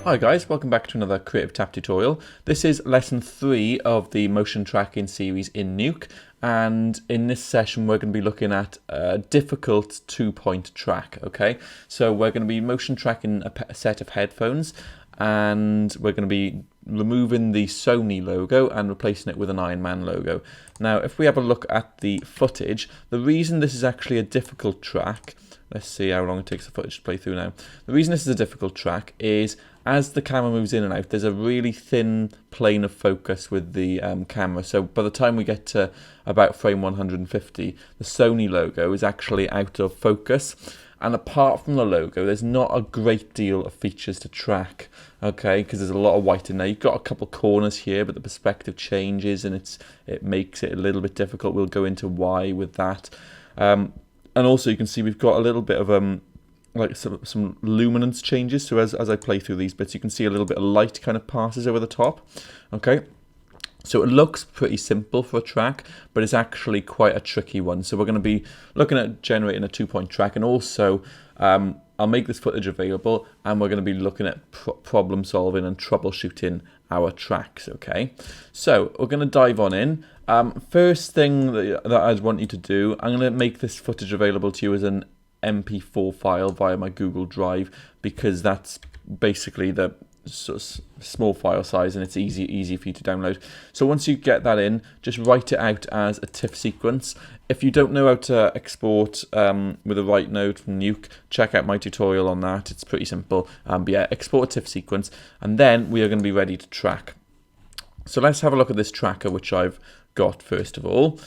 Hi guys, welcome back to another Creative Tap tutorial. This is lesson 3 of the motion tracking series in Nuke, and in this session we're going to be looking at a difficult 2-point track, okay? So we're going to be motion tracking a set of headphones, and we're going to be removing the Sony logo and replacing it with an Iron Man logo. Now if we have a look at the footage, the reason this is actually a difficult track, let's see how long it takes the footage to play through now. The reason this is a difficult track is as the camera moves in and out, there's a really thin plane of focus with the camera. So by the time we get to about frame 150, the Sony logo is actually out of focus. And apart from the logo, there's not a great deal of features to track, okay? Because there's a lot of white in there. You've got a couple corners here, but the perspective changes and it makes it a little bit difficult. We'll go into why with that. And also you can see we've got a little bit of like some luminance changes. So as I play through these bits, you can see a little bit of light kind of passes over the top. Okay, so it looks pretty simple for a track, but it's actually quite a tricky one. So we're going to be looking at generating a 2-point track, and also I'll make this footage available, and we're going to be looking at problem solving and troubleshooting our tracks. Okay, so we're going to dive on in. First thing that I'd want you to do, I'm going to make this footage available to you as an MP4 file via my Google Drive, because that's basically the sort of small file size and it's easy for you to download. So once you get that in, just write it out as a TIFF sequence. If you don't know how to export with a write node from Nuke, check out my tutorial on that. It's pretty simple. But yeah, export a TIFF sequence, and then we are going to be ready to track. So let's have a look at this tracker which I've got first of all.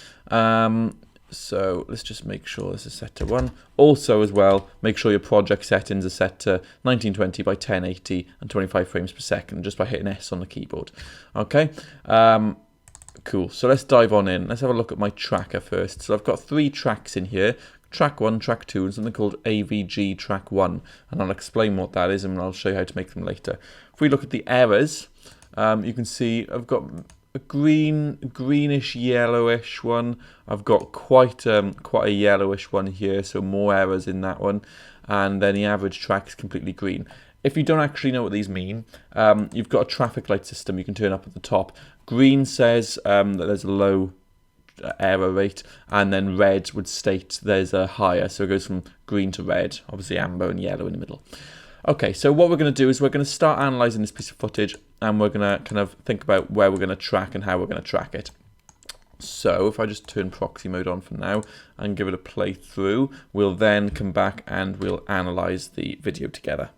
So let's just make sure this is set to 1. Also as well, make sure your project settings are set to 1920 by 1080 and 25 frames per second just by hitting S on the keyboard. Okay, cool. So let's dive on in. Let's have a look at my tracker first. So I've got 3 tracks in here. Track 1, track 2, and something called AVG track 1. And I'll explain what that is and I'll show you how to make them later. If we look at the errors, you can see I've got a greenish yellowish one. I've got quite a yellowish one here, so more errors in that one, and then the average track is completely green. If you don't actually know what these mean, you've got a traffic light system you can turn up at the top. Green says that there's a low error rate, and then red would state there's a higher, so it goes from green to red, obviously amber and yellow in the middle. Okay, so what we're going to do is we're going to start analysing this piece of footage, and we're going to kind of think about where we're going to track and how we're going to track it. So if I just turn proxy mode on for now and give it a play through, we'll then come back and we'll analyse the video together.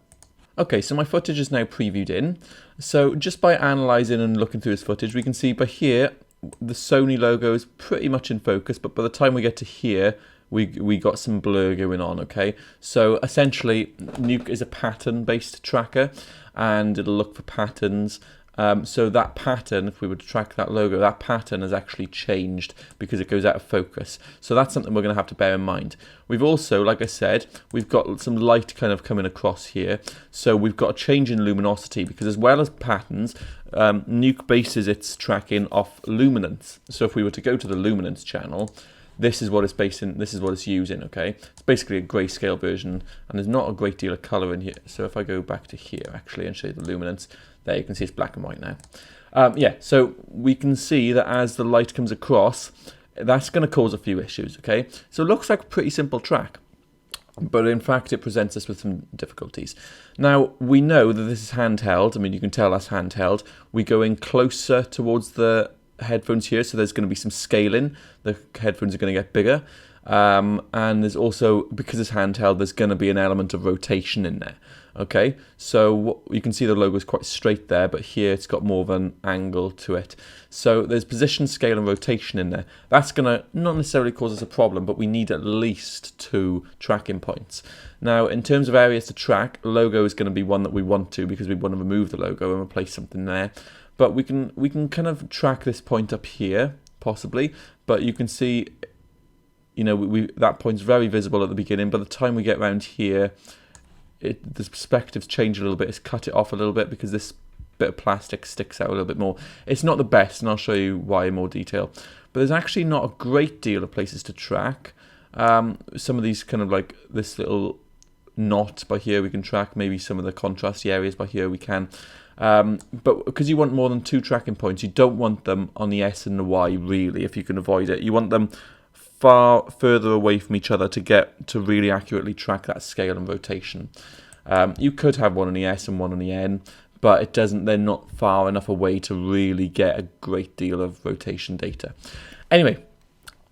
Okay, so my footage is now previewed in. So just by analysing and looking through this footage, we can see by here the Sony logo is pretty much in focus, but by the time we get to here, we got some blur going on, okay? So essentially, Nuke is a pattern-based tracker, and it'll look for patterns. So that pattern, if we were to track that logo, that pattern has actually changed because it goes out of focus. So that's something we're going to have to bear in mind. We've also, like I said, we've got some light kind of coming across here. So we've got a change in luminosity because as well as patterns, Nuke bases its tracking off luminance. So if we were to go to the luminance channel, this is what it's basing, this is what it's using, okay? It's basically a grayscale version, and there's not a great deal of colour in here. So if I go back to here, actually, and show you the luminance, there you can see it's black and white now. Yeah, so we can see that as the light comes across, that's going to cause a few issues, okay? So it looks like a pretty simple track, but in fact it presents us with some difficulties. Now, we know that this is handheld. I mean, you can tell that's handheld. We go in closer towards the headphones here, so there's going to be some scaling. The headphones are going to get bigger, and there's also, because it's handheld, there's going to be an element of rotation in there. Okay, so you can see the logo is quite straight there, but here it's got more of an angle to it. So there's position, scale, and rotation in there. That's going to not necessarily cause us a problem, but we need at least 2 tracking points. Now, in terms of areas to track, logo is going to be one that we want to, because we want to remove the logo and replace something there. But we can kind of track this point up here, possibly. But you can see, you know, that point's very visible at the beginning. By the time we get around here, the perspectives change a little bit. It's cut it off a little bit because this bit of plastic sticks out a little bit more. It's not the best, and I'll show you why in more detail. But there's actually not a great deal of places to track. Some of these kind of like this little not by here we can track, maybe some of the contrasty areas by here we can. But because you want more than 2 tracking points, you don't want them on the S and the Y really, if you can avoid it. You want them far further away from each other to get to really accurately track that scale and rotation. You could have one on the S and one on the N, but it doesn't, they're not far enough away to really get a great deal of rotation data. Anyway,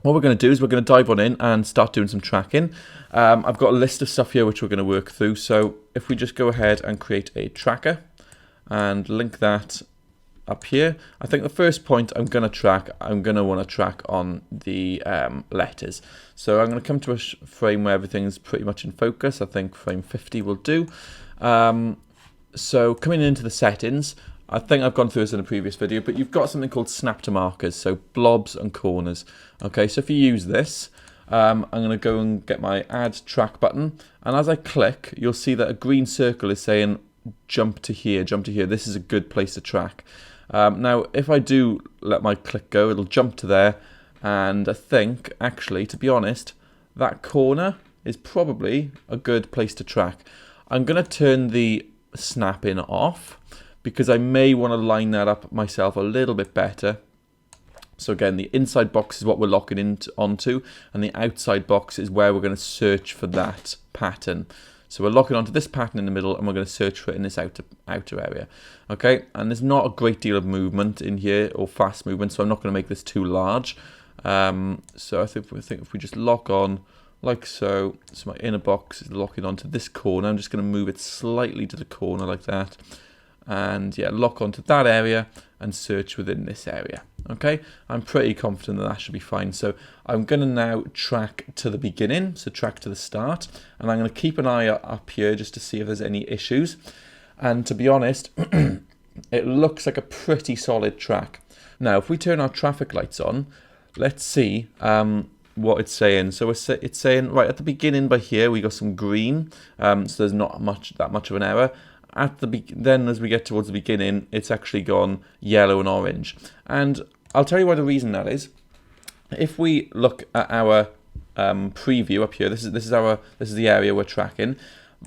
what we're going to do is we're going to dive on in and start doing some tracking. I've got a list of stuff here which we're going to work through. So if we just go ahead and create a tracker and link that up here, I think the first point I'm going to want to track on the letters. So I'm going to come to a frame where everything's pretty much in focus. I think frame 50 will do. So coming into the settings, I think I've gone through this in a previous video, but you've got something called snap to markers, so blobs and corners. Okay, so if you use this, I'm going to go and get my add track button, and as I click, you'll see that a green circle is saying jump to here, jump to here. This is a good place to track. Now, if I do let my click go, it'll jump to there, and I think, actually, to be honest, that corner is probably a good place to track. I'm going to turn the snapping off, because I may want to line that up myself a little bit better. So again, the inside box is what we're locking onto, and the outside box is where we're going to search for that pattern. So we're locking onto this pattern in the middle, and we're going to search for it in this outer area. Okay, and there's not a great deal of movement in here, or fast movement, so I'm not going to make this too large. So I think if we just lock on like so, so my inner box is locking onto this corner. I'm just going to move it slightly to the corner like that. And yeah, lock onto that area and search within this area. Okay, I'm pretty confident that that should be fine. So I'm going to now track to the beginning, so track to the start, and I'm going to keep an eye up here just to see if there's any issues. And to be honest, it looks like a pretty solid track. Now, if we turn our traffic lights on, let's see what it's saying. So it's saying right at the beginning by here we got some green, so there's not that much of an error. Then as we get towards the beginning, it's actually gone yellow and orange. And I'll tell you why the reason that is. If we look at our preview up here, this is the area we're tracking.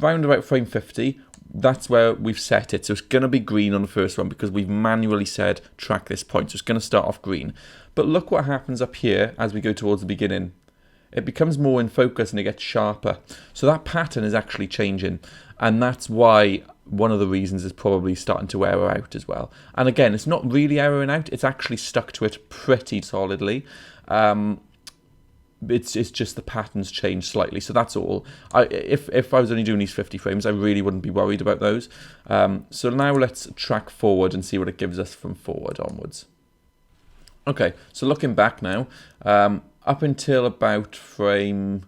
Round about frame 50, that's where we've set it. So it's going to be green on the first one because we've manually said track this point. So it's going to start off green. But look what happens up here as we go towards the beginning. It becomes more in focus and it gets sharper. So that pattern is actually changing. And that's why one of the reasons is probably starting to error out as well. And again, it's not really erroring out. It's actually stuck to it pretty solidly. It's just the patterns change slightly. So that's all. If I was only doing these 50 frames, I really wouldn't be worried about those. So now let's track forward and see what it gives us from forward onwards. Okay, so looking back now, up until about frame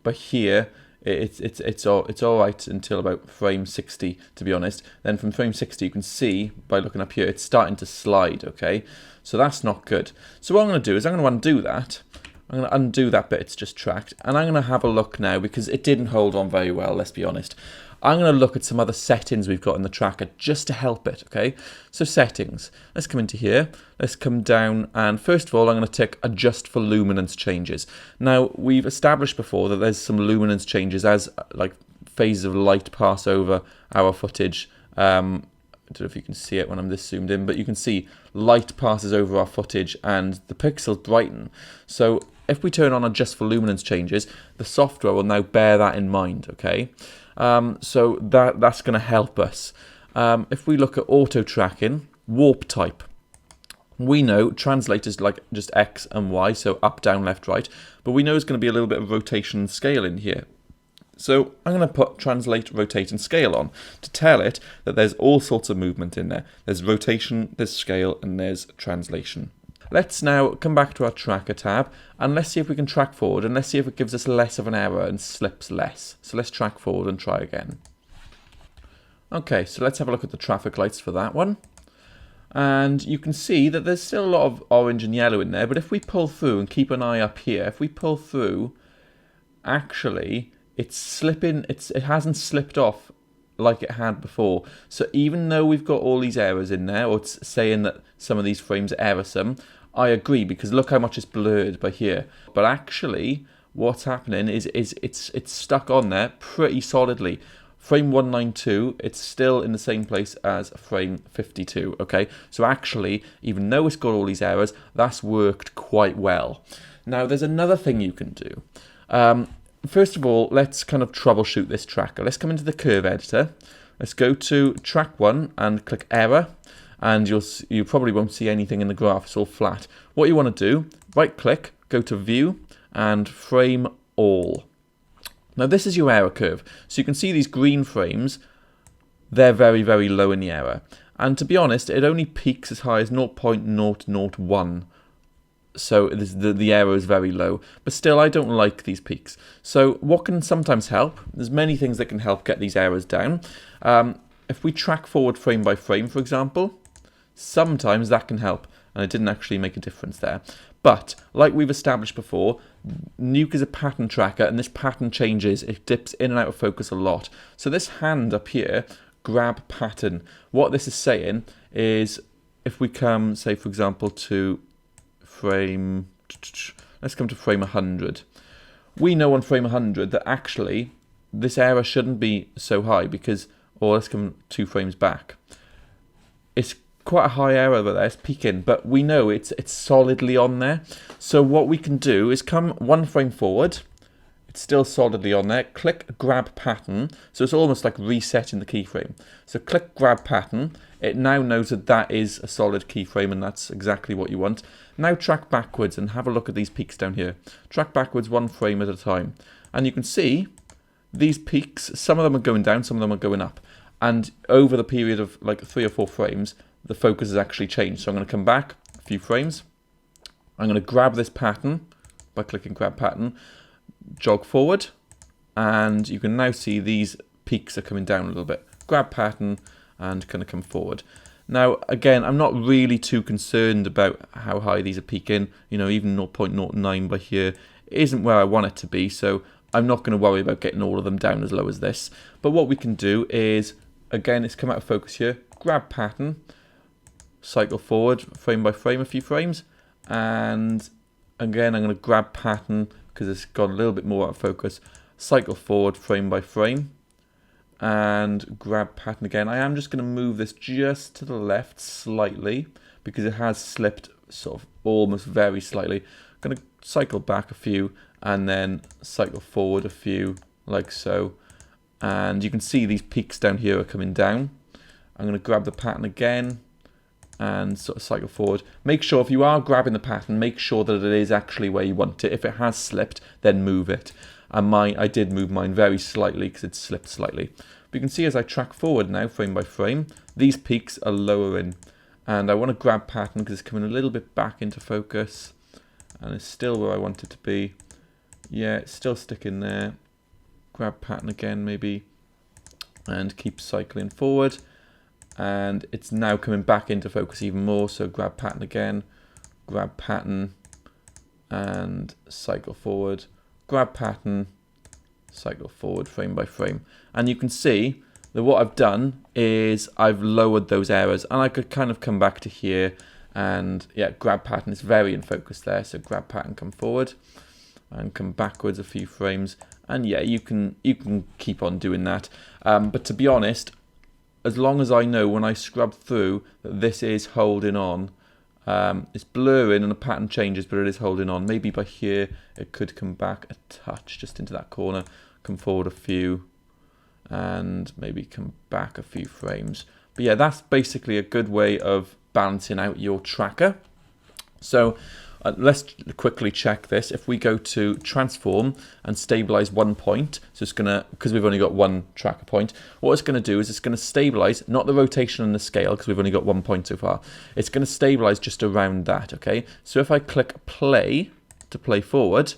by here, it's all right until about frame 60, to be honest. Then from frame 60, you can see by looking up here, it's starting to slide. Okay, so that's not good. So what I'm going to do is I'm going to undo that. I'm going to undo that bit it's just tracked, and I'm going to have a look now because it didn't hold on very well. Let's be honest. I'm going to look at some other settings we've got in the tracker just to help it, okay? So settings, let's come into here, let's come down, and first of all, I'm going to tick adjust for luminance changes. Now, we've established before that there's some luminance changes as like phases of light pass over our footage. I don't know if you can see it when I'm this zoomed in, but you can see light passes over our footage and the pixels brighten. So if we turn on adjust for luminance changes, the software will now bear that in mind, okay? So that's going to help us. If we look at auto tracking, warp type, we know translate is like just X and Y, so up, down, left, right, but we know there's going to be a little bit of rotation and scale in here. So I'm going to put translate, rotate and scale on to tell it that there's all sorts of movement in there. There's rotation, there's scale, and there's translation. Let's now come back to our tracker tab and let's see if we can track forward and let's see if it gives us less of an error and slips less. So let's track forward and try again. Okay, so let's have a look at the traffic lights for that one. And you can see that there's still a lot of orange and yellow in there, but if we pull through and keep an eye up here, if we pull through, actually it's slipping, it hasn't slipped off like it had before. So even though we've got all these errors in there, or it's saying that some of these frames are errorsome, I agree because look how much it's blurred by here. But actually, what's happening is it's stuck on there pretty solidly. Frame 192, it's still in the same place as frame 52, okay? So actually, even though it's got all these errors, that's worked quite well. Now, there's another thing you can do. First of all, let's kind of troubleshoot this tracker. Let's come into the curve editor. Let's go to track 1 and click error, and you probably won't see anything in the graph, it's all flat. What you want to do, right click, go to view, and frame all. Now this is your error curve. So you can see these green frames, they're very, very low in the error. And to be honest, it only peaks as high as 0.001. So the error is very low. But still, I don't like these peaks. So what can sometimes help? There's many things that can help get these errors down. If we track forward frame by frame, for example, sometimes that can help. And it didn't actually make a difference there. But, like we've established before, Nuke is a pattern tracker, and this pattern changes. It dips in and out of focus a lot. So this hand up here, grab pattern, what this is saying is, if we come, say, for example, to frame, let's come to frame 100. We know on frame 100 that actually this error shouldn't be so high because, or let's come 2 frames back. It's quite a high error there, it's peaking, but we know it's solidly on there. So what we can do is come 1 frame forward, it's still solidly on there, click grab pattern, so it's almost like resetting the keyframe. So click grab pattern, it now knows that that is a solid keyframe and that's exactly what you want. Now track backwards and have a look at these peaks down here. Track backwards 1 frame at a time. And you can see these peaks, some of them are going down, some of them are going up. And over the period of like 3 or 4 frames, the focus has actually changed. So I'm going to come back a few frames. I'm going to grab this pattern by clicking grab pattern, jog forward, and you can now see these peaks are coming down a little bit. Grab pattern and kind of come forward. Now, again, I'm not really too concerned about how high these are peaking. You know, even 0.09 by here isn't where I want it to be, so I'm not going to worry about getting all of them down as low as this. But what we can do is, again, it's come out of focus here, grab pattern, cycle forward frame by frame a few frames, and again I'm going to grab pattern because it's got a little bit more out of focus, cycle forward frame by frame and grab pattern again. I am just going to move this just to the left slightly because it has slipped sort of almost very slightly. I'm going to cycle back a few and then cycle forward a few like so, and you can see these peaks down here are coming down. I'm going to grab the pattern again and sort of cycle forward. Make sure if you are grabbing the pattern, make sure that it is actually where you want it. If it has slipped, then move it. And I did move mine very slightly because it slipped slightly. But you can see as I track forward now, frame by frame, these peaks are lowering. And I want to grab pattern because it's coming a little bit back into focus. And it's still where I want it to be. Yeah, it's still sticking there. Grab pattern again maybe. And keep cycling forward. And it's now coming back into focus even more, so grab pattern again, grab pattern and cycle forward, grab pattern, cycle forward frame by frame. And you can see that what I've done is I've lowered those errors, and I could kind of come back to here and yeah, grab pattern is very in focus there, so grab pattern, come forward and come backwards a few frames, and yeah, you can keep on doing that. But to be honest, as long as I know when I scrub through that this is holding on, it's blurring and the pattern changes, but it is holding on. Maybe by here it could come back a touch just into that corner, come forward a few, and maybe come back a few frames. But yeah, that's basically a good way of balancing out your tracker. So let's quickly check this. If we go to transform and stabilize 1 point, so it's gonna, because we've only got 1 tracker point, what it's gonna do is it's gonna stabilize, not the rotation and the scale, because we've only got 1 point so far. It's gonna stabilize just around that, okay? So if I click play to play forward,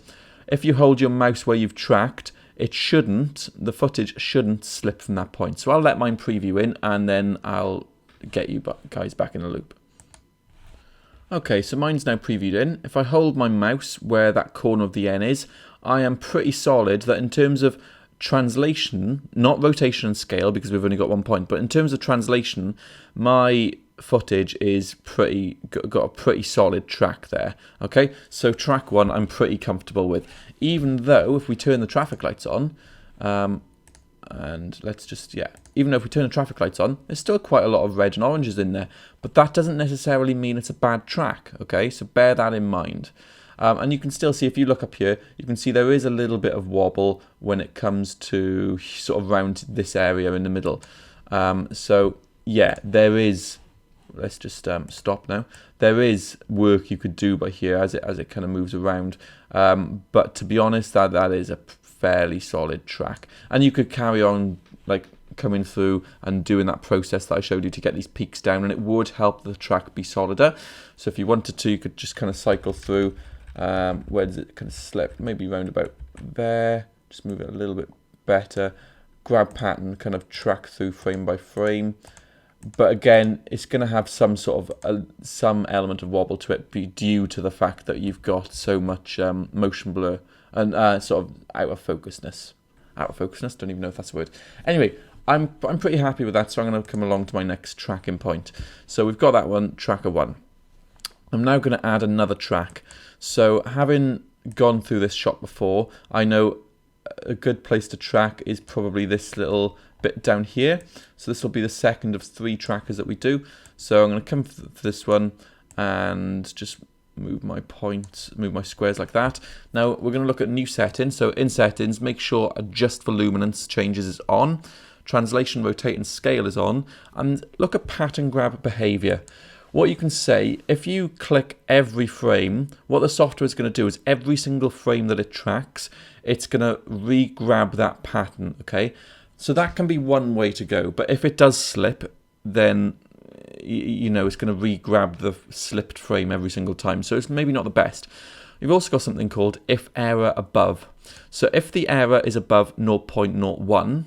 if you hold your mouse where you've tracked, the footage shouldn't slip from that point. So I'll let mine preview in and then I'll get you guys back in the loop. Okay, so mine's now previewed in. If I hold my mouse where that corner of the N is, I am pretty solid that in terms of translation, not rotation and scale because we've only got 1 point, but in terms of translation, my footage is got a pretty solid track there. Okay, so track 1 I'm pretty comfortable with, even though if we turn the traffic lights on, and let's just, even though if we turn the traffic lights on, there's still quite a lot of red and oranges in there, but that doesn't necessarily mean it's a bad track. Okay, so bear that in mind. And you can still see, if you look up here, you can see there is a little bit of wobble when it comes to sort of around this area in the middle. So yeah, there is, let's just stop now. There is work you could do by here as it kind of moves around. But to be honest, that is a fairly solid track. And you could carry on like coming through and doing that process that I showed you to get these peaks down, and it would help the track be solider. So if you wanted to, you could just kind of cycle through. Where does it kind of slip? Maybe round about there. Just move it a little bit better. Grab pattern, kind of track through frame by frame. But again, it's going to have some sort of some element of wobble to it, due to the fact that you've got so much motion blur and sort of out of focusness. Out of focusness. Don't even know if that's a word. Anyway, I'm pretty happy with that. So I'm going to come along to my next tracking point. So we've got that one, tracker 1. I'm now going to add another track. So having gone through this shot before, I know a good place to track is probably this little bit down here. So this will be the second of 3 trackers that we do. So I'm going to come for this one and just move my points, move my squares like that. Now we're going to look at new settings. So in settings, make sure adjust for luminance changes is on, translation, rotate and scale is on, and look at pattern grab behavior. What you can say, if you click every frame, what the software is going to do is every single frame that it tracks, it's going to re-grab that pattern, okay? So that can be one way to go, but if it does slip, then you know it's going to re-grab the slipped frame every single time. So it's maybe not the best. You've also got something called if error above. So if the error is above 0.01,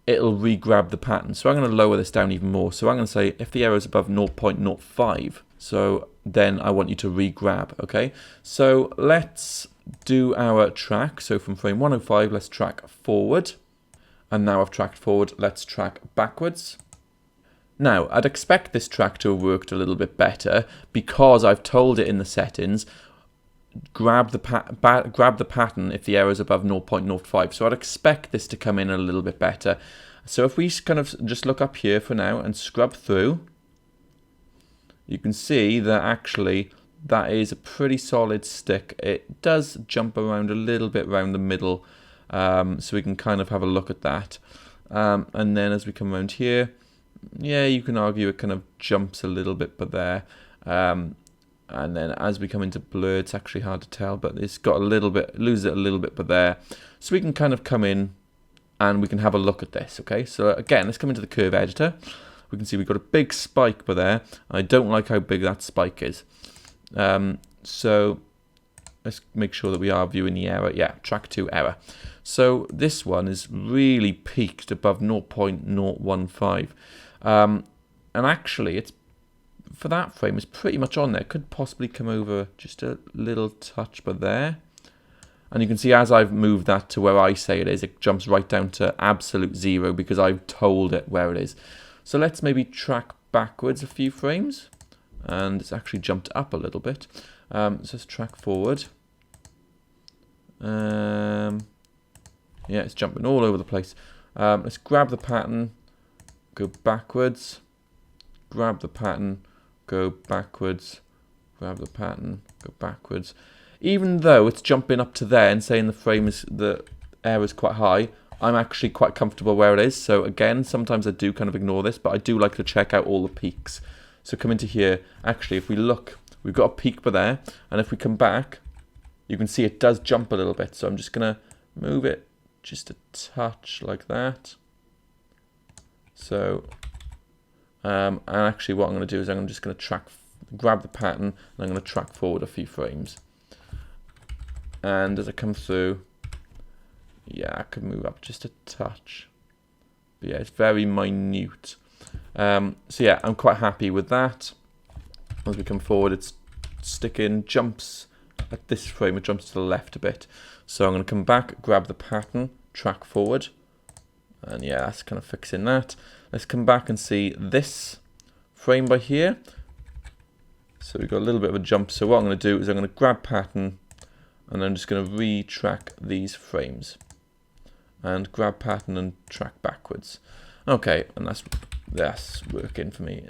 it'll re-grab the pattern. So I'm going to lower this down even more. So I'm going to say if the error is above 0.05, so then I want you to re-grab, okay? So let's do our track. So from frame 105, let's track forward. And now I've tracked forward, let's track backwards. Now, I'd expect this track to have worked a little bit better because I've told it in the settings, grab the pattern if the error is above 0.05. So I'd expect this to come in a little bit better. So if we kind of just look up here for now and scrub through, you can see that actually that is a pretty solid stick. It does jump around a little bit around the middle, so we can kind of have a look at that. And then as we come around here, yeah, you can argue it kind of jumps a little bit, but there. And then as we come into blur, it's actually hard to tell, but it's got a little bit, loses it a little bit, but there. So we can kind of come in and we can have a look at this, okay? So again, let's come into the curve editor. We can see we've got a big spike by there. I don't like how big that spike is. So let's make sure that we are viewing the error. Yeah, track 2 error. So this one is really peaked above 0.015. And actually, it's for that frame, it's pretty much on there. Could possibly come over just a little touch, but there. And you can see as I've moved that to where I say it is, it jumps right down to absolute 0 because I've told it where it is. So let's maybe track backwards a few frames. And it's actually jumped up a little bit. So let's track forward. Yeah, it's jumping all over the place. Let's grab the pattern, go backwards, grab the pattern, go backwards, grab the pattern, go backwards. Even though it's jumping up to there and saying the error is quite high, I'm actually quite comfortable where it is. So again, sometimes I do kind of ignore this, but I do like to check out all the peaks. So come into here. Actually, if we look, we've got a peak by there, and if we come back, you can see it does jump a little bit. So I'm just gonna move it just a touch like that. So, and actually what I'm going to do is I'm just going to grab the pattern, and I'm going to track forward a few frames. And as I come through, yeah, I could move up just a touch. But yeah, it's very minute. So yeah, I'm quite happy with that. As we come forward, it's sticking, jumps at this frame, it jumps to the left a bit. So I'm going to come back, grab the pattern, track forward. And yeah, that's kind of fixing that. Let's come back and see this frame by here. So we've got a little bit of a jump. So what I'm going to do is I'm going to grab pattern, and I'm just going to retrack these frames. And grab pattern and track backwards. Okay, and that's working for me.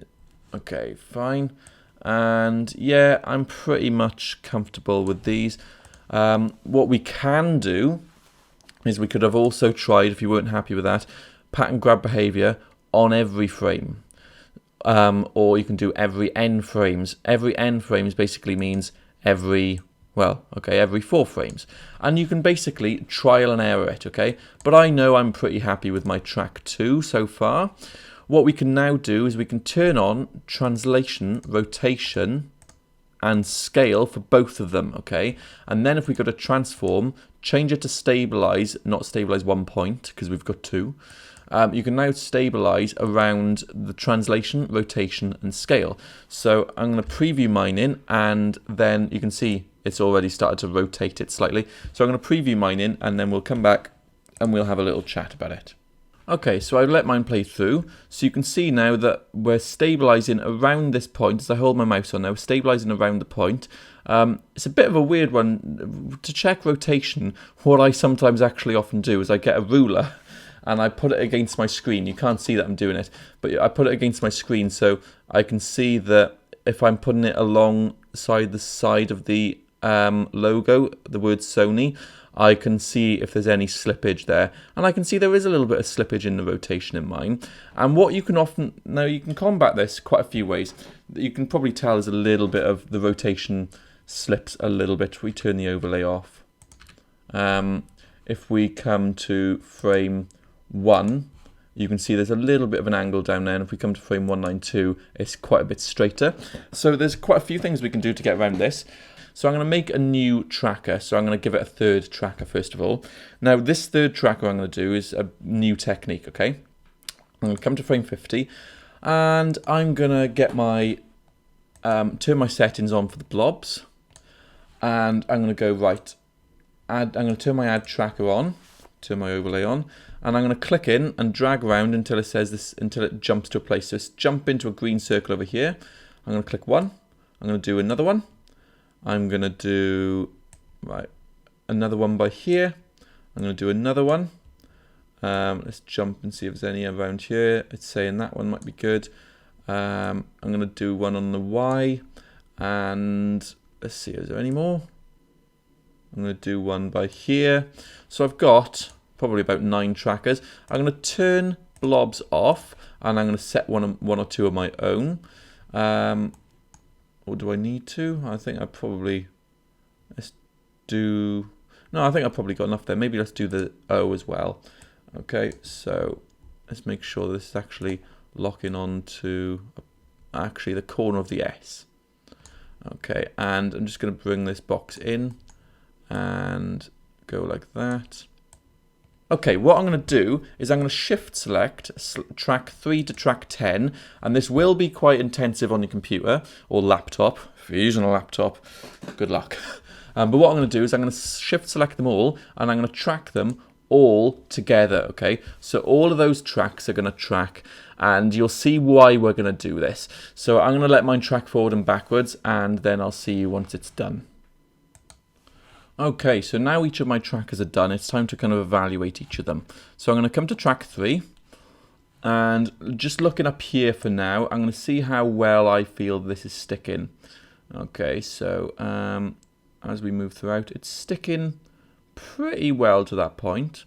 Okay, fine. And yeah, I'm pretty much comfortable with these. What we can do is we could have also tried, if you weren't happy with that, pattern grab behavior on every frame. Or you can do every n frames. Every n frames basically means every 4 frames. And you can basically trial and error it, okay? But I know I'm pretty happy with my track 2 so far. What we can now do is we can turn on translation, rotation, and scale for both of them, okay? And then if we go to transform, change it to stabilize, not stabilize 1 point, because we've got 2. You can now stabilize around the translation, rotation, and scale. So I'm going to preview mine in, and then you can see it's already started to rotate it slightly. So I'm going to preview mine in, and then we'll come back and we'll have a little chat about it. Okay, so I've let mine play through. So you can see now that we're stabilizing around this point. As I hold my mouse on now, we're stabilizing around the point. It's a bit of a weird one. To check rotation, what I sometimes actually often do is I get a ruler and I put it against my screen. You can't see that I'm doing it, but I put it against my screen so I can see that if I'm putting it alongside the side of the logo, the word Sony, I can see if there's any slippage there. And I can see there is a little bit of slippage in the rotation in mine. And what you can now you can combat this quite a few ways. You can probably tell there's a little bit of the rotation slips a little bit. We turn the overlay off. If we come to frame 1, you can see there's a little bit of an angle down there, and if we come to frame 192, it's quite a bit straighter. So there's quite a few things we can do to get around this. So I'm going to make a new tracker, so I'm going to give it a third tracker first of all. Now this third tracker I'm going to do is a new technique, okay? I'm going to come to frame 50, and I'm going to get my, turn my settings on for the blobs, and I'm going to go right, I'm going to turn my add tracker on, turn my overlay on, and I'm going to click in and drag around until it says this, until it jumps to a place. So it's jump into a green circle over here. I'm going to click one. I'm going to do another one. I'm going to do another one by here. I'm going to do another one. Let's jump and see if there's any around here. It's saying that one might be good. I'm going to do one on the Y, and let's see, is there any more? I'm going to do one by here. So I've got probably about 9 trackers. I'm going to turn blobs off, and I'm going to set one or two of my own. Or do I need to? I think I probably, I think I probably got enough there. Maybe let's do the O as well. Okay, so let's make sure this is actually locking on to actually the corner of the S. Okay, and I'm just going to bring this box in and go like that. Okay, what I'm going to do is I'm going to shift select track 3 to track 10, and this will be quite intensive on your computer or laptop. If you're using a laptop, good luck. But what I'm going to do is I'm going to shift select them all, and I'm going to track them all together, okay? So all of those tracks are going to track, and you'll see why we're going to do this. So I'm going to let mine track forward and backwards, and then I'll see you once it's done. Okay, so now each of my trackers are done, it's time to kind of evaluate each of them. So I'm going to come to track 3, and just looking up here for now, I'm going to see how well I feel this is sticking. Okay, so as we move throughout, it's sticking pretty well to that point.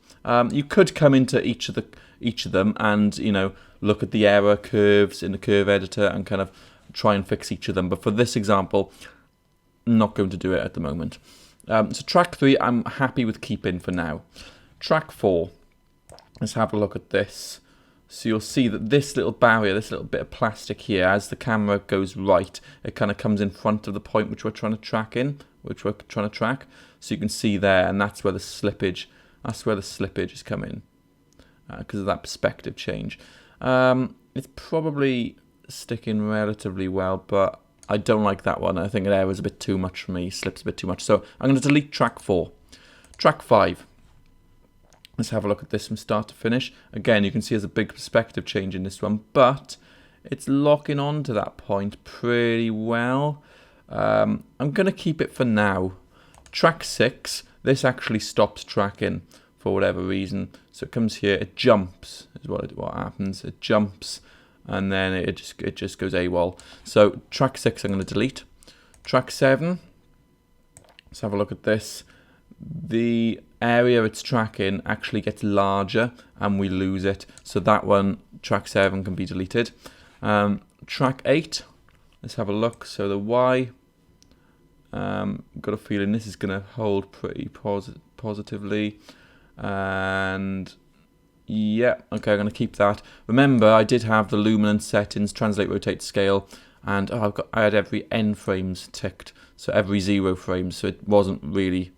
You could come into each of them and, you know, look at the error curves in the curve editor and kind of try and fix each of them. But for this example, I'm not going to do it at the moment. So track 3, I'm happy with keeping for now. Track 4, let's have a look at this. So you'll see that this little barrier, this little bit of plastic here, as the camera goes right, it kind of comes in front of the point which we're trying to track So you can see there, and that's where the slippage, is coming because of that perspective change. It's probably sticking relatively well, but I don't like that one. I think it errors a bit too much for me, slips a bit too much. So I'm going to delete track 4. Track 5. Let's have a look at this from start to finish. Again, you can see there's a big perspective change in this one, but it's locking on to that point pretty well. I'm going to keep it for now. Track 6, this actually stops tracking for whatever reason. So it comes here, it jumps, is what happens. It jumps, and then it just goes AWOL. So track 6 I'm going to delete. Track 7, let's have a look at this. The area it's tracking actually gets larger and we lose it. So that one, track 7, can be deleted. Track 8, let's have a look. So the Y, got a feeling this is going to hold pretty positively. And yeah, okay, I'm going to keep that. Remember, I did have the luminance settings, translate, rotate, scale, and I had every N frames ticked, so every 0 frames, so it wasn't really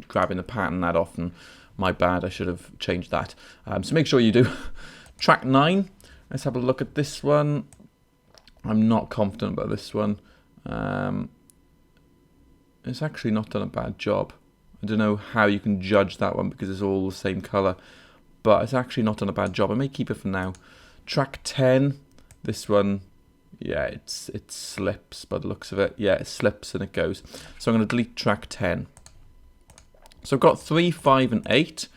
grabbing the pattern that often. My bad, I should have changed that. So make sure you do. Track 9, let's have a look at this one. I'm not confident about this one. It's actually not done a bad job. I don't know how you can judge that one because it's all the same colour, but it's actually not done a bad job. I may keep it for now. Track 10, this one, yeah, it slips by the looks of it. Yeah, it slips and it goes. So I'm going to delete track 10. So I've got 3, 5, and 8,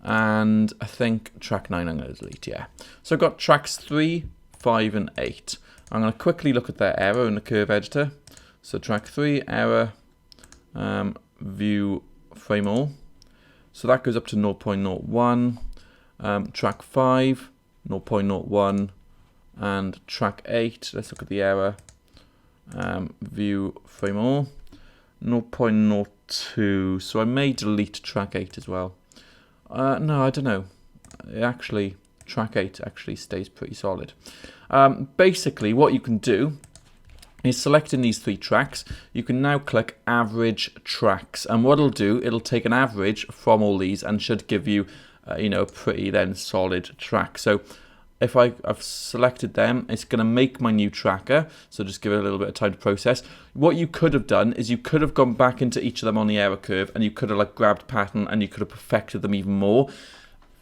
and I think track 9 I'm going to delete, yeah. So I've got tracks 3, 5, and 8. I'm going to quickly look at their error in the curve editor. So track 3, error, view frame all. So that goes up to 0.01. Track 5, 0.01. And track 8, let's look at the error. View frame all. 0.02. So I may delete track 8 as well. No, I don't know. Track 8 actually stays pretty solid. Basically, what you can do is selecting these 3 tracks, you can now click average tracks, and what it'll do, it'll take an average from all these and should give you a pretty then solid track. So if I've selected them, it's going to make my new tracker, so just give it a little bit of time to process. What you could have done is you could have gone back into each of them on the error curve and you could have grabbed pattern and you could have perfected them even more.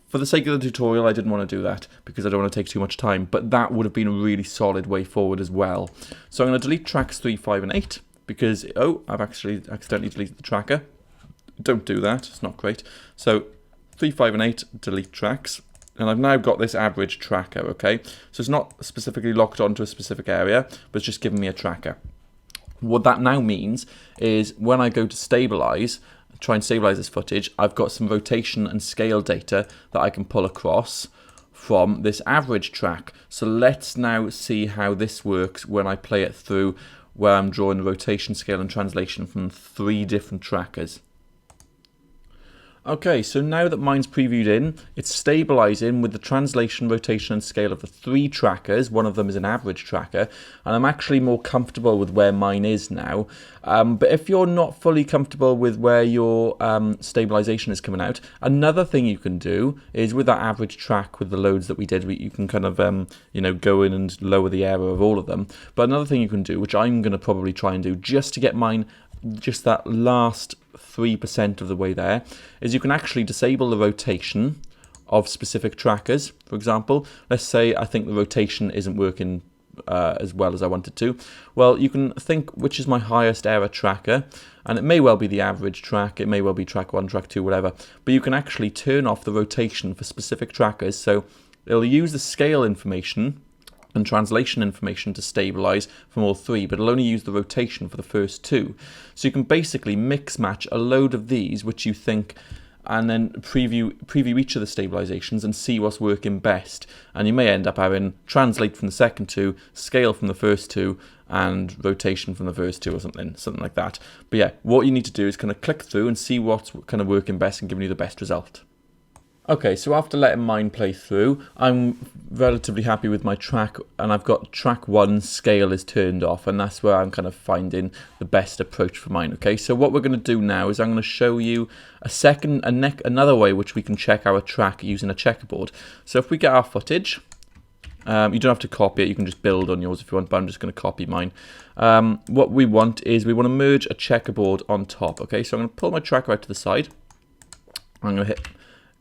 For the sake of the tutorial, I didn't want to do that because I don't want to take too much time, but that would have been a really solid way forward as well. So I'm going to delete tracks 3, 5, and 8 because, I've actually accidentally deleted the tracker. Don't do that, it's not great. So 3, 5, and 8, delete tracks. And I've now got this average tracker, okay? So it's not specifically locked onto a specific area, but it's just giving me a tracker. What that now means is when I go to stabilize, try and stabilize this footage, I've got some rotation and scale data that I can pull across from this average track. So let's now see how this works when I play it through, where I'm drawing the rotation, scale, and translation from 3 different trackers. Okay, so now that mine's previewed in, it's stabilizing with the translation, rotation, and scale of the 3 trackers. One of them is an average tracker, and I'm actually more comfortable with where mine is now. But if you're not fully comfortable with where your stabilization is coming out, another thing you can do is with that average track with the loads that we did, you can kind of go in and lower the error of all of them. But another thing you can do, which I'm going to probably try and do just to get mine just that last 3% of the way there, is you can actually disable the rotation of specific trackers. For example, let's say I think the rotation isn't working as well as I wanted to. Well, you can think which is my highest error tracker, and it may well be the average track, it may well be track 1, track 2, whatever, but you can actually turn off the rotation for specific trackers. So it'll use the scale information and translation information to stabilize from all 3, but it'll only use the rotation for the first 2. So you can basically mix match a load of these which you think, and then preview each of the stabilizations and see what's working best. And you may end up having translate from the second 2, scale from the first 2, and rotation from the first 2 or something like that. But yeah, what you need to do is kind of click through and see what's kind of working best and giving you the best result. Okay, so after letting mine play through, I'm relatively happy with my track, and I've got track 1 scale is turned off, and that's where I'm kind of finding the best approach for mine. Okay, so what we're going to do now is I'm going to show you another way which we can check our track using a checkerboard. So if we get our footage, you don't have to copy it, you can just build on yours if you want, but I'm just going to copy mine. What we want is we want to merge a checkerboard on top. Okay, so I'm going to pull my tracker out to the side. I'm going to hit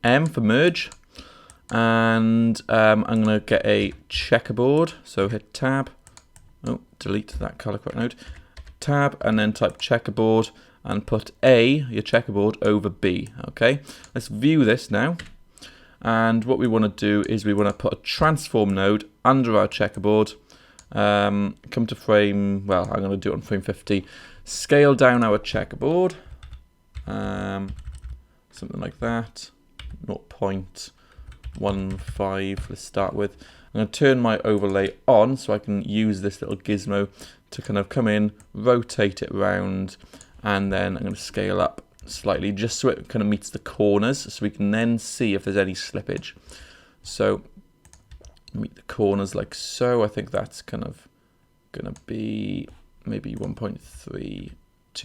M for merge, And I'm going to get a checkerboard. So hit tab. Oh, delete that color correct node. Tab, and then type checkerboard and put your checkerboard over B. Okay, let's view this now. And what we want to do is we want to put a transform node under our checkerboard. Come to frame, well, I'm going to do it on frame 50. Scale down our checkerboard. Something like that. 0.15, let's start with. I'm going to turn my overlay on so I can use this little gizmo to kind of come in, rotate it around, and then I'm going to scale up slightly just so it kind of meets the corners so we can then see if there's any slippage. So meet the corners like so. I think that's kind of going to be maybe 1.32,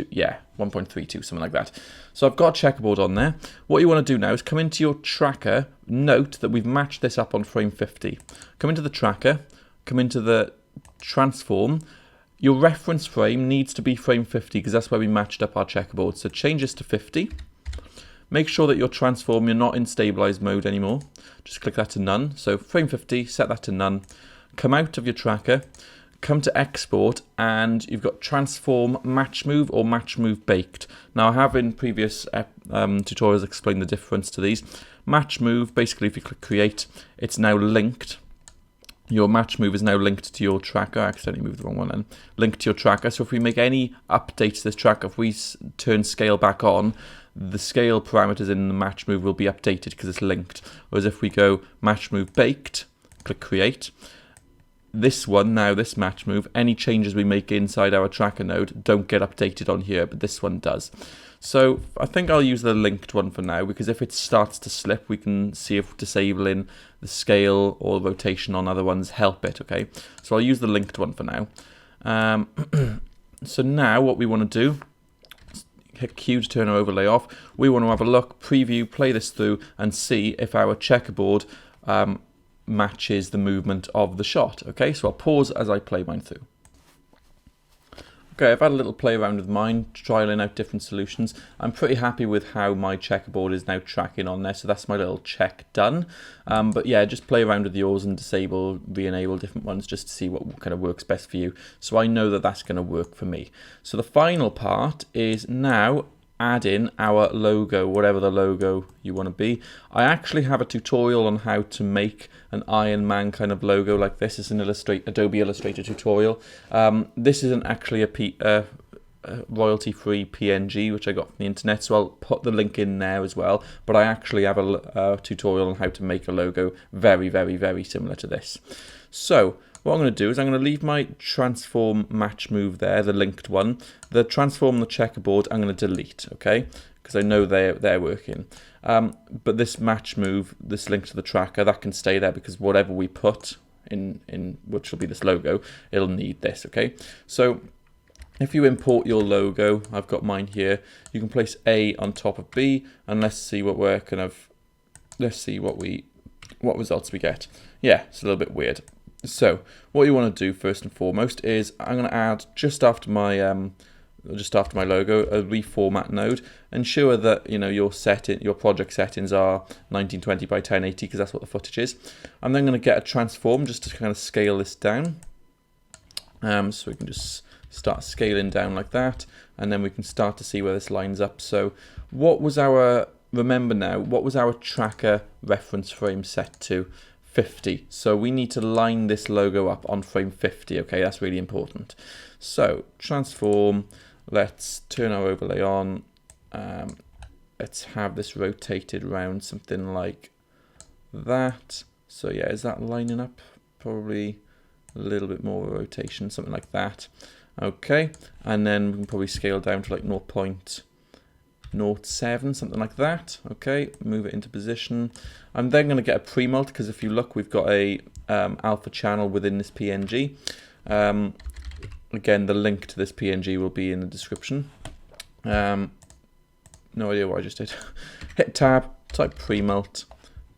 yeah, 1.32, something like that. So I've got a checkerboard on there. What you want to do now is come into your tracker, note that we've matched this up on frame 50. Come into the tracker, come into the transform. Your reference frame needs to be frame 50 because that's where we matched up our checkerboard. So change this to 50. Make sure that your transform, you're not in stabilized mode anymore. Just click that to none. So frame 50, set that to none. Come out of your tracker, come to export, and you've got transform match move or match move baked. Now I have in previous tutorials explained the difference to these. Match move, basically if you click create, it's now linked. Your match move is now linked to your tracker. I accidentally moved the wrong one then. Linked to your tracker. So if we make any updates to this tracker, if we turn scale back on, the scale parameters in the match move will be updated because it's linked. Whereas if we go match move baked, click create, this one now, this match move, any changes we make inside our tracker node don't get updated on here, but this one does. So I think I'll use the linked one for now, because if it starts to slip, we can see if disabling the scale or rotation on other ones help it, okay? So I'll use the linked one for now. So now what we want to do, hit Q to turn our overlay off. We want to have a look, preview, play this through, and see if our checkerboard matches the movement of the shot, okay? So I'll pause as I play mine through. Okay, I've had a little play around with mine, trialing out different solutions. I'm pretty happy with how my checkerboard is now tracking on there, so that's my little check done. But yeah, just play around with yours and disable, re-enable different ones just to see what kind of works best for you. So I know that that's going to work for me. So the final part is now add in our logo, whatever the logo you want to be. I actually have a tutorial on how to make an Iron Man kind of logo like this. It's an Adobe Illustrator tutorial. This isn't actually a royalty-free PNG, which I got from the internet, so I'll put the link in there as well. But I actually have a tutorial on how to make a logo very, very, very similar to this. So what I'm going to do is I'm going to leave my transform match move there, the linked one. The transform the checkerboard I'm going to delete, okay? Because I know they're working. But this match move, this link to the tracker, that can stay there because whatever we put in which will be this logo, it'll need this, okay? So if you import your logo, I've got mine here, you can place A on top of B, and let's see what we're kind of, let's see what results we get. Yeah, it's a little bit weird. So what you want to do first and foremost is I'm going to add just after my logo a reformat node. Ensure that your project settings are 1920 by 1080 because that's what the footage is. I'm then going to get a transform just to kind of scale this down. So we can just start scaling down like that, and then we can start to see where this lines up. So remember now, what was our tracker reference frame set to? 50. So we need to line this logo up on frame 50, okay? That's really important. So transform, let's turn our overlay on. Let's have this rotated around something like that. So yeah, is that lining up? Probably a little bit more rotation, something like that. Okay, and then we can probably scale down to like 0.07, something like that. Okay, move it into position. I'm then going to get a pre-mult because if you look, we've got a alpha channel within this PNG. Again, the link to this PNG will be in the description. No idea what I just did. Hit tab, type pre-mult,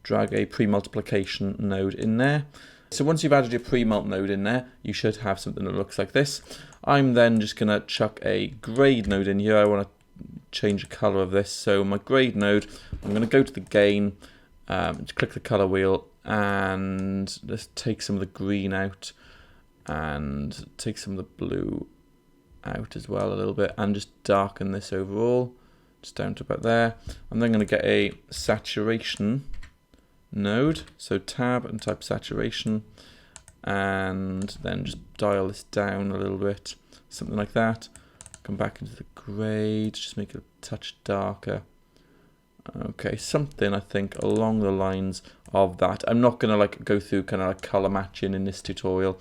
drag a pre-multiplication node in there. So once you've added your pre-mult node in there, you should have something that looks like this. I'm then just going to chuck a grade node in here. I want to change the color of this. So my grade node, I'm going to go to the gain, click the color wheel, and let's take some of the green out and take some of the blue out as well a little bit, and just darken this overall just down to about there. I'm then going to get a saturation node, so tab and type saturation, and then just dial this down a little bit, something like that. Come back into the grade, just make it a touch darker. Okay, something I think along the lines of that. I'm not gonna like go through kind of like color matching in this tutorial,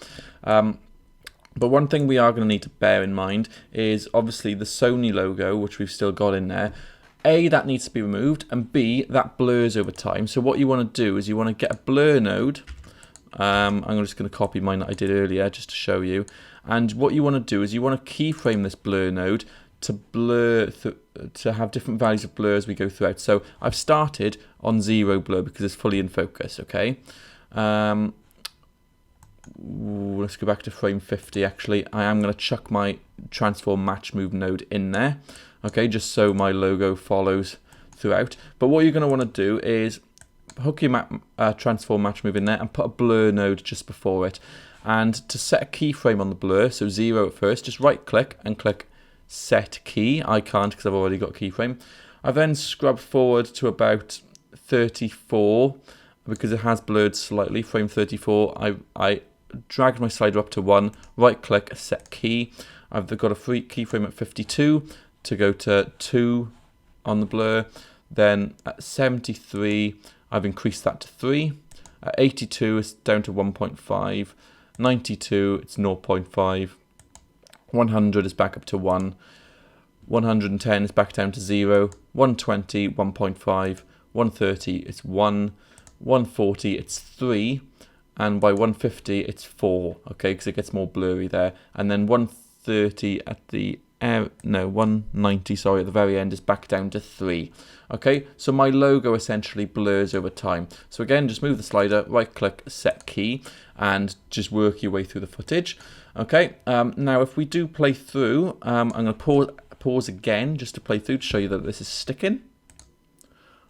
but one thing we are going to need to bear in mind is obviously the Sony logo, which we've still got in there. A, that needs to be removed, and B, that blurs over time. So what you want to do is you want to get a blur node. I'm just going to copy mine that I did earlier just to show you. And what you want to do is you want to keyframe this blur node to blur, to have different values of blur as we go throughout. So I've started on 0 blur because it's fully in focus, okay? Let's go back to frame 50 actually. I am going to chuck my transform match move node in there, okay, just so my logo follows throughout. But what you're going to want to do is hook your transform match move in there and put a blur node just before it. And to set a keyframe on the blur, so 0 at first, just right click and click set key. I can't because I've already got a keyframe. I then scrub forward to about 34 because it has blurred slightly. Frame 34, I dragged my slider up to 1, right click, set key. I've got a free keyframe at 52 to go to 2 on the blur. Then at 73, I've increased that to 3. At 82, it's down to 1.5. 92, it's 0.5. 100 is back up to 1. 110 is back down to 0. 120, 1.5. 130, it's 1. 140, it's 3. And by 150 it's 4, okay, because it gets more blurry there. And then 130 at the 190, sorry, at the very end is back down to 3. Okay, so my logo essentially blurs over time. So again, just move the slider, right click, set key, and just work your way through the footage. Okay, now if we do play through, I'm going to pause again just to play through to show you that this is sticking.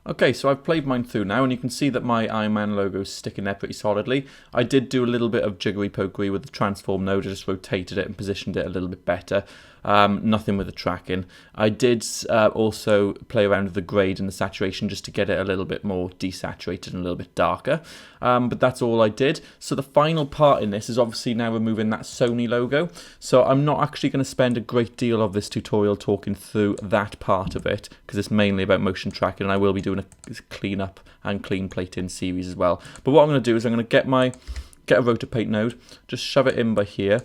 Okay, so I've played mine through now, and you can see that my Iron Man logo is sticking there pretty solidly. I did do a little bit of jiggery-pokery with the transform node. I just rotated it and positioned it a little bit better. Nothing with the tracking. I did also play around with the grade and the saturation just to get it a little bit more desaturated and a little bit darker. But that's all I did. So the final part in this is obviously now removing that Sony logo. So I'm not actually going to spend a great deal of this tutorial talking through that part of it, because it's mainly about motion tracking, and I will be doing a clean up and clean plating series as well. But what I'm going to do is I'm going to get a rotor paint node, just shove it in by here,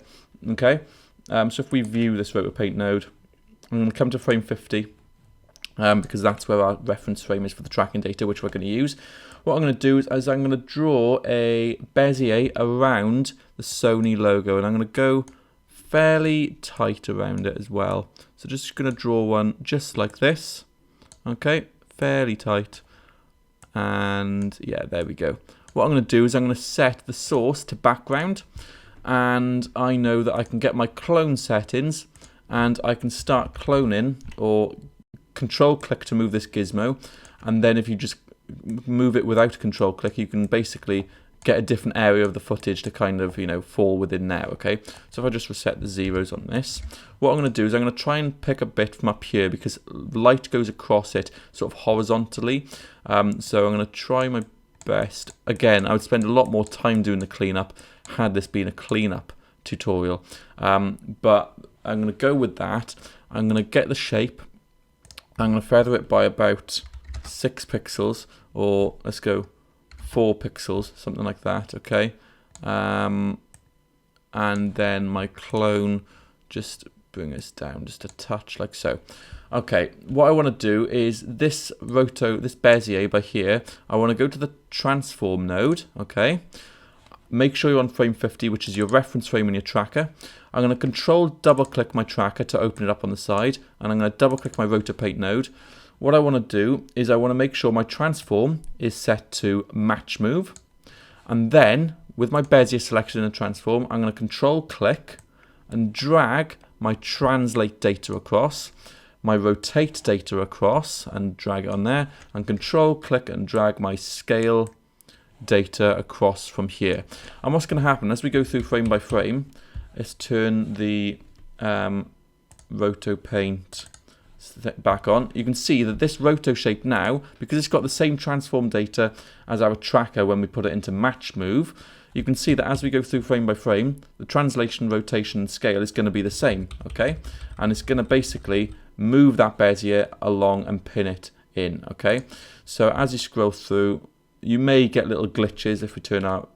okay? So if we view this rotor paint node, I'm going to come to frame 50 because that's where our reference frame is for the tracking data, which we're going to use. What I'm going to do is I'm going to draw a bezier around the Sony logo, and I'm going to go fairly tight around it as well. So just going to draw one just like this, okay, fairly tight, and yeah, there we go. What I'm going to do is I'm going to set the source to background, and I know that I can get my clone settings, and I can start cloning, or control click to move this gizmo, and then if you just move it without control click, you can basically get a different area of the footage to kind of, you know, fall within there, okay? So if I just reset the zeros on this, what I'm going to do is I'm going to try and pick a bit from up here because light goes across it sort of horizontally. So I'm going to try my best. Again, I would spend a lot more time doing the cleanup had this been a cleanup tutorial. But I'm going to go with that. I'm going to get the shape. I'm going to feather it by about 6 pixels, or let's go 4 pixels, something like that, okay? And then my clone, just bring us down just a touch, like so. Okay, what I want to do is this bezier by here, I want to go to the transform node, okay? Make sure you're on frame 50, which is your reference frame in your tracker. I'm going to control double click my tracker to open it up on the side, and I'm going to double click my rotor paint node. What I want to do is I want to make sure my transform is set to match move, and then with my bezier selected in the transform, I'm going to control click and drag my translate data across. my rotate data across and drag it on there, and control click and drag my scale data across from here. And what's going to happen as we go through frame by frame is turn the roto paint back on. You can see that this roto shape now, because it's got the same transform data as our tracker when we put it into match move, you can see that as we go through frame by frame, the translation, rotation, and scale is going to be the same, okay? And it's going to basically move that bezier along and pin it in, okay? So as you scroll through, you may get little glitches if we turn our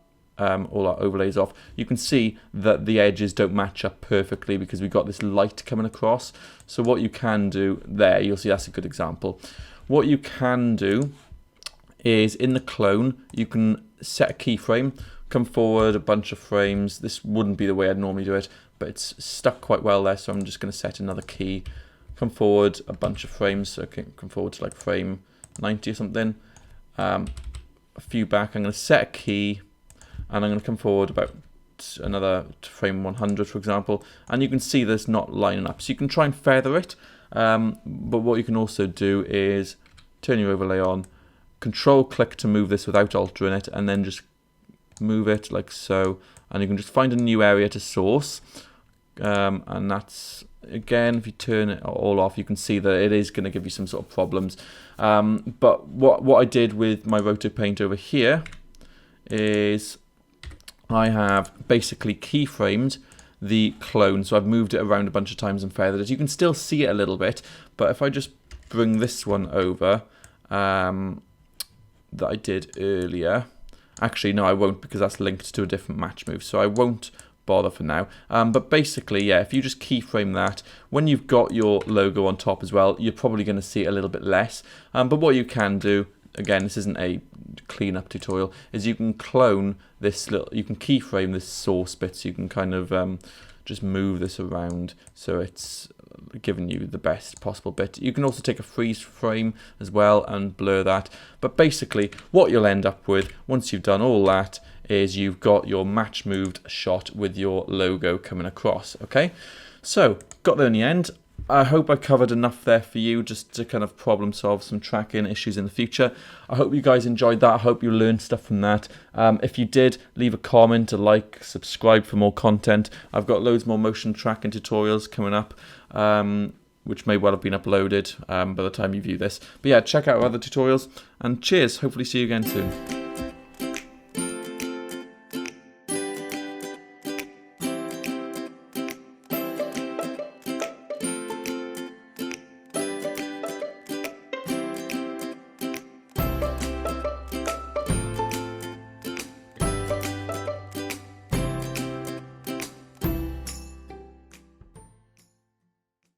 all our overlays off. You can see that the edges don't match up perfectly because we've got this light coming across. So what you can do there, you'll see that's a good example. What you can do is in the clone, you can set a keyframe, come forward a bunch of frames. This wouldn't be the way I'd normally do it, but it's stuck quite well there, so I'm just going to set another key, come forward a bunch of frames, so okay, come forward to like frame 90 or something, a few back. I'm going to set a key, and I'm going to come forward about another frame 100, for example, and you can see this not lining up. So you can try and feather it, but what you can also do is turn your overlay on, control click to move this without altering it, and then just move it like so, and you can just find a new area to source, and that's, again, if you turn it all off, you can see that it is going to give you some sort of problems. But what I did with my roto paint over here is I have basically keyframed the clone, so I've moved it around a bunch of times and feathered it. You can still see it a little bit, but if I just bring this one over that I did earlier, actually no, I won't, because that's linked to a different match move, so I won't bother for now. But basically, yeah, if you just keyframe that, when you've got your logo on top as well, you're probably going to see it a little bit less. But what you can do, again, this isn't a cleanup tutorial, is you can clone this little, you can keyframe this source bit, so you can kind of just move this around so it's giving you the best possible bit. You can also take a freeze frame as well and blur that. But basically, what you'll end up with once you've done all that is you've got your match moved shot with your logo coming across, okay? So, got there in the end. I hope I covered enough there for you just to kind of problem solve some tracking issues in the future. I hope you guys enjoyed that. I hope you learned stuff from that. If you did, leave a comment, a like, subscribe for more content. I've got loads more motion tracking tutorials coming up, which may well have been uploaded by the time you view this. But yeah, check out our other tutorials, and cheers. Hopefully see you again soon.